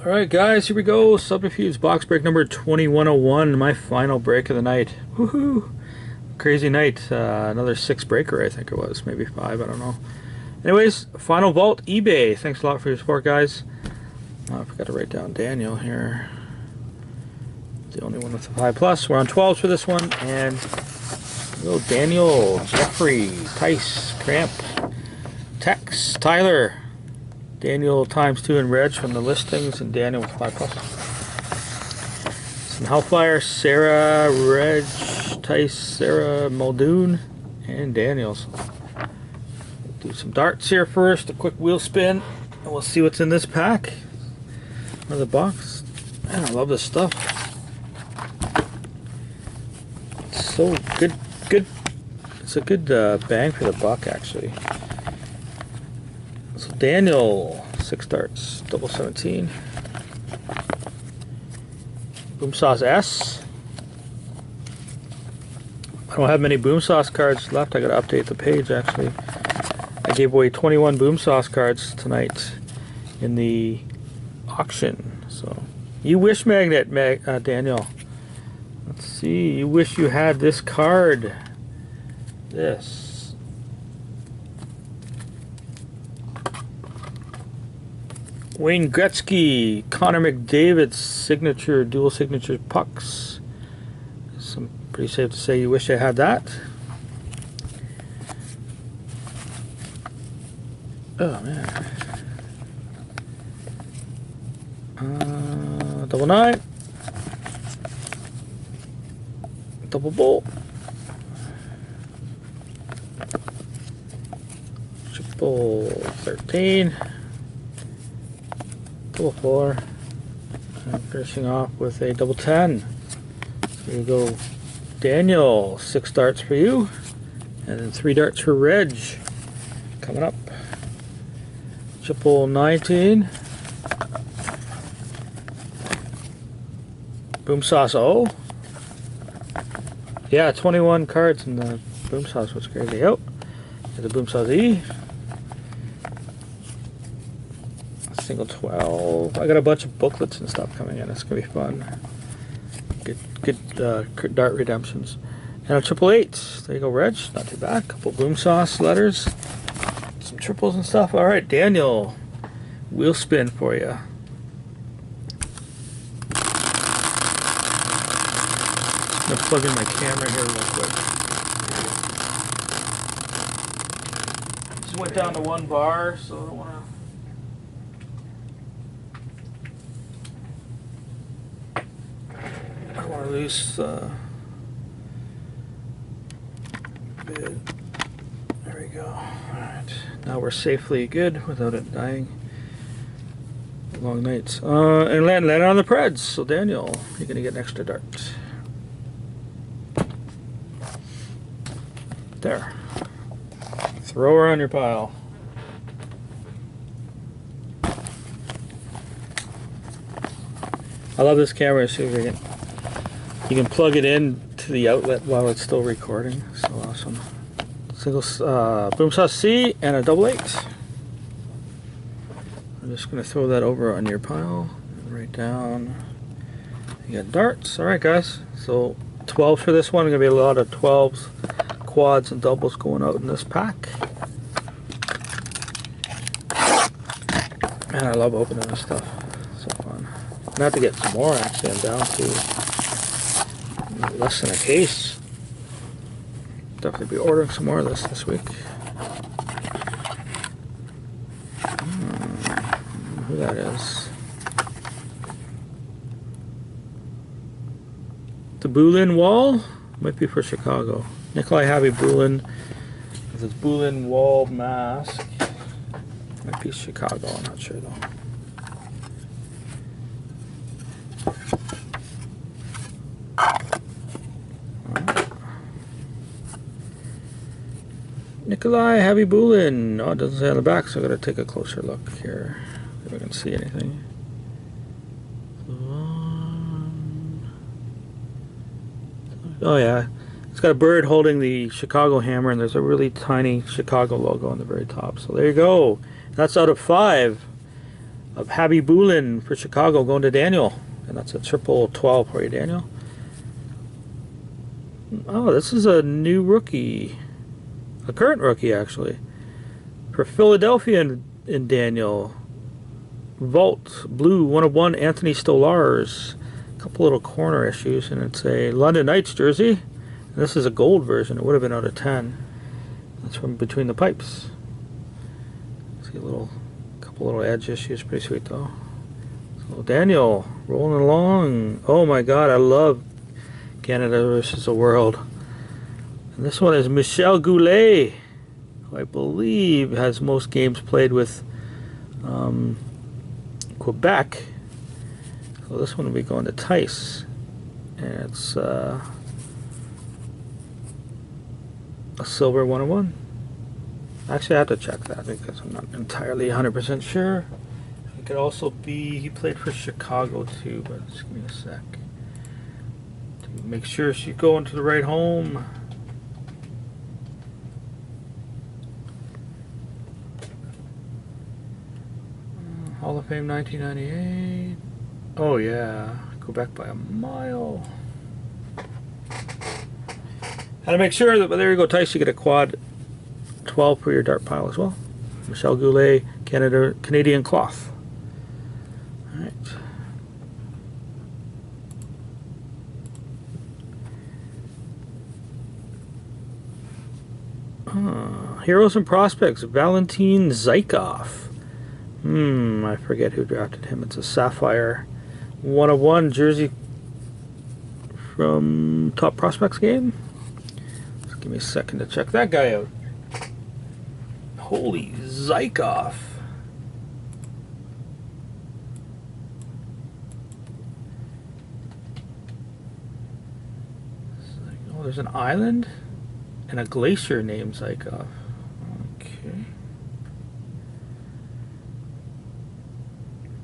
Alright guys, here we go. Subterfuge box break number 2101, my final break of the night. Woohoo! Crazy night. Another 6 breaker I think it was, maybe 5, I don't know. Anyways, final vault eBay. Thanks a lot for your support guys. I forgot to write down Daniel here. The only one with the 5+. We're on 12s for this one. And little Daniel, Jeffrey, Tice, Cramp, Tex, Tyler, Daniel ×2 and Reg from the listings, and Daniel with 5+. Some Hellfire, Sarah, Reg, Tice, Sarah, Muldoon, and Daniels. We'll do some darts here first, a quick wheel spin, and we'll see what's in this pack. Another box. Man, I love this stuff. It's so good. It's a good bang for the buck, actually. So Daniel, 6 darts, double 17. Boom Sauce S. I don't have many Boom Sauce cards left. I gotta update the page actually. I gave away 21 Boom Sauce cards tonight in the auction. So you wish magnet, Daniel. Let's see. You wish you had this card. This. Wayne Gretzky, Connor McDavid's signature, dual signature pucks. Some pretty safe to say you wish I had that. Oh man. Double 9. Double bolt. Triple 13. Double 4. And finishing off with a double 10. So here you go, Daniel. 6 darts for you. And then 3 darts for Reg. Coming up. Triple 19. Boom Sauce O. Yeah, 21 cards in the Boom Sauce was crazy. Oh, the Boom Sauce E. Single 12. I got a bunch of booklets and stuff coming in. It's gonna be fun. Good dart redemptions. And a triple 8. There you go, Reg. Not too bad. Couple Boom Sauce letters. Some triples and stuff. All right, Daniel. Wheel spin for you. I'm gonna plug in my camera here real quick. Just went down to 1 bar, so I don't want to lose bid. There we go. Alright. Now we're safely good without it dying. Long nights. And land on the Preds. So Daniel, you're gonna get an extra dart. There. Throw her on your pile. I love this camera. See if you can plug it in to the outlet while it's still recording. So awesome. Single Boom Sauce C and a double 8. I'm just gonna throw that over on your pile. Right down. You got darts. All right, guys. So 12 for this one. Gonna be a lot of 12s. Quads and doubles going out in this pack. Man, I love opening this stuff. So fun. I'm gonna have to get some more actually. I'm down to less than a case. Definitely be ordering some more of this week. Who that is. The Bulin Wall might be for Chicago. Nikolai Javi Bulin with his Bulin Wall mask. Might be Chicago, I'm not sure though. Nikolai Javi Bulin. Oh, it doesn't say on the back, so I gotta take a closer look here. If I can see anything. Oh yeah. It's got a bird holding the Chicago hammer, and there's a really tiny Chicago logo on the very top. So there you go. That's out of 5. of Habibulin for Chicago going to Daniel. And that's a triple 12 for you, Daniel. Oh, this is a new rookie. A current rookie, actually. For Philadelphia in Daniel. Vault, blue, 1/1, Anthony Stolars. A couple little corner issues, and it's a London Knights jersey. And this is a gold version. It would have been out of 10. That's from Between the Pipes. See a couple little edge issues. Pretty sweet, though. So Daniel, rolling along. Oh my God, I love Canada versus the world. And this one is Michel Goulet, who I believe has most games played with Quebec. So this one will be going to Tice. And it's a silver 1/1. Actually, I have to check that because I'm not entirely 100% sure. It could also be he played for Chicago too, but just give me a sec to make sure she's going to the right home. Hall of Fame 1998. Oh yeah, Quebec by a mile. Had to make sure that, but there you go, Tice, you get a quad 12 for your dart pile as well. Michel Goulet, Canadian cloth. Alright. Heroes and Prospects, Valentin Zykov. I forget who drafted him. It's a sapphire 1/1 jersey from Top Prospects game. Just give me a second to check that guy out. Holy Zykov. Oh, there's an island and a glacier named Zykov. Okay.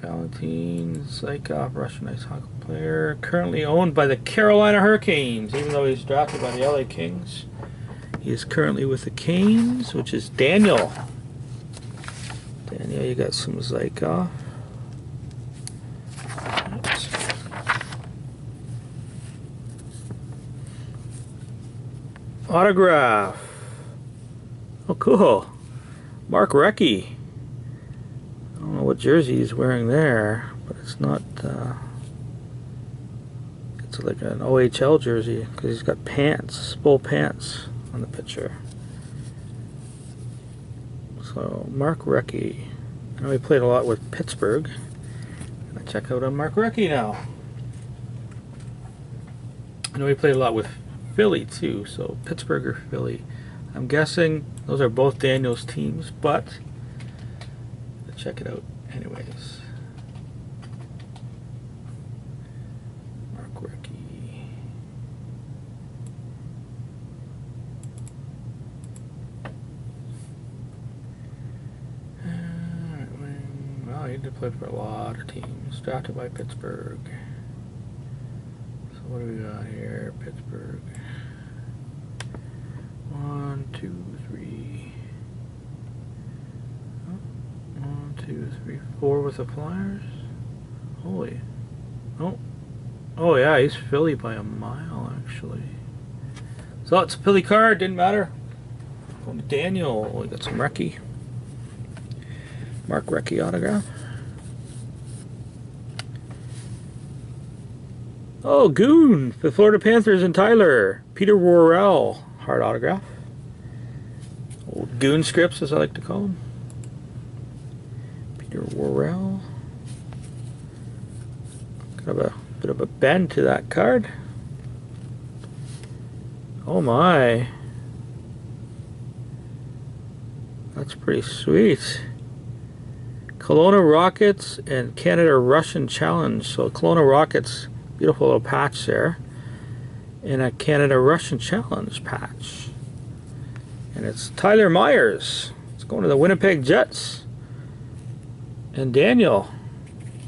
Valentin Zykov, Russian ice hockey player, currently owned by the Carolina Hurricanes, even though he's drafted by the LA Kings. He is currently with the Canes, which is Daniel. Daniel, you got some Zykov. Autograph. Oh, cool. Mark Recchi. I don't know what jersey he's wearing there, but it's not. It's like an OHL jersey because he's got pants, full pants on the picture. So Mark Recchi. I know he played a lot with Pittsburgh. I'm gonna check out on Mark Recchi now. I know he played a lot with Philly too, so Pittsburgh or Philly. I'm guessing those are both Daniel's teams, but let's check it out anyways. Mark Recchi. Well, he did play for a lot of teams. Drafted by Pittsburgh. So what do we got here? Pittsburgh. 1, 2, 3. 1, 2, 3, 4 with the Flyers. Holy. Oh yeah, he's Philly by a mile actually. So it's a Philly card, didn't matter. Going to Daniel. We got some Recchi. Mark Recchi autograph. Oh, Goon! The Florida Panthers and Tyler. Peter Worrell. Hard autograph. Old Goon scripts, as I like to call them. Peter Worrell. Got a bit of a bend to that card. Oh my. That's pretty sweet. Kelowna Rockets and Canada Russian Challenge. So Kelowna Rockets, beautiful little patch there. And a Canada Russian Challenge patch. And it's Tyler Myers. It's going to the Winnipeg Jets. And Daniel.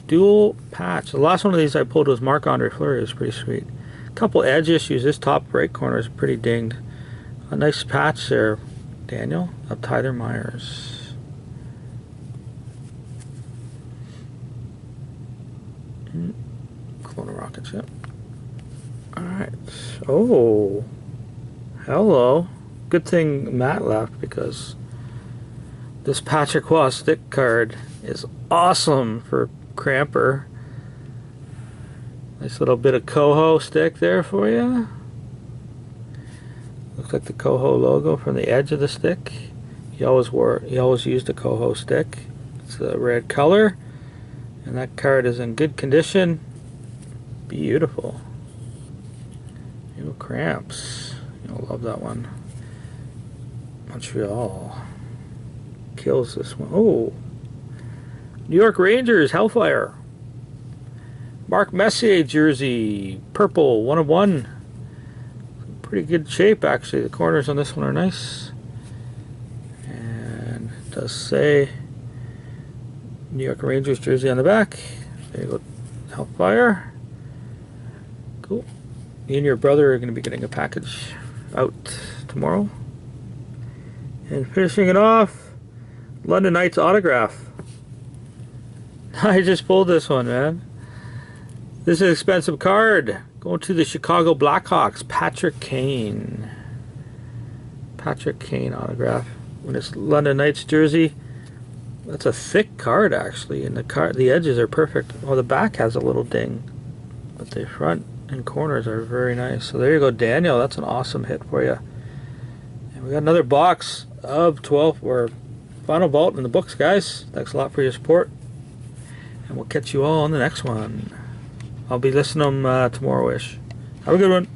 Dual patch. The last one of these I pulled was Marc-Andre Fleury. It was pretty sweet. A couple edge issues. This top right corner is pretty dinged. A nice patch there, Daniel, of Tyler Myers. Clone Rockets, yep. Alright. Oh. Hello. Good thing Matt left, because this Patrick Waugh stick card is awesome for Cramper. Nice little bit of Coho stick there for you. Looks like the Coho logo from the edge of the stick. He always used a Coho stick. It's a red color, and that card is in good condition. Beautiful. No cramps. You'll love that one. Montreal kills this one. Oh, New York Rangers Hellfire. Mark Messier jersey, purple, 1 of 1. Pretty good shape, actually. The corners on this one are nice. And it does say New York Rangers jersey on the back. There you go, Hellfire. Cool. You and your brother are going to be getting a package out tomorrow. And finishing it off, London Knights autograph. I just pulled this one, man. This is an expensive card. Going to the Chicago Blackhawks, Patrick Kane. Patrick Kane autograph. When it's London Knights jersey, that's a thick card actually, and the edges are perfect. Oh, the back has a little ding, but the front and corners are very nice. So there you go, Daniel. That's an awesome hit for you. And we got another box of 12 or final vault in the books, guys. Thanks a lot for your support, and we'll catch you all on the next one. I'll be listening to them tomorrow-ish. Have a good one.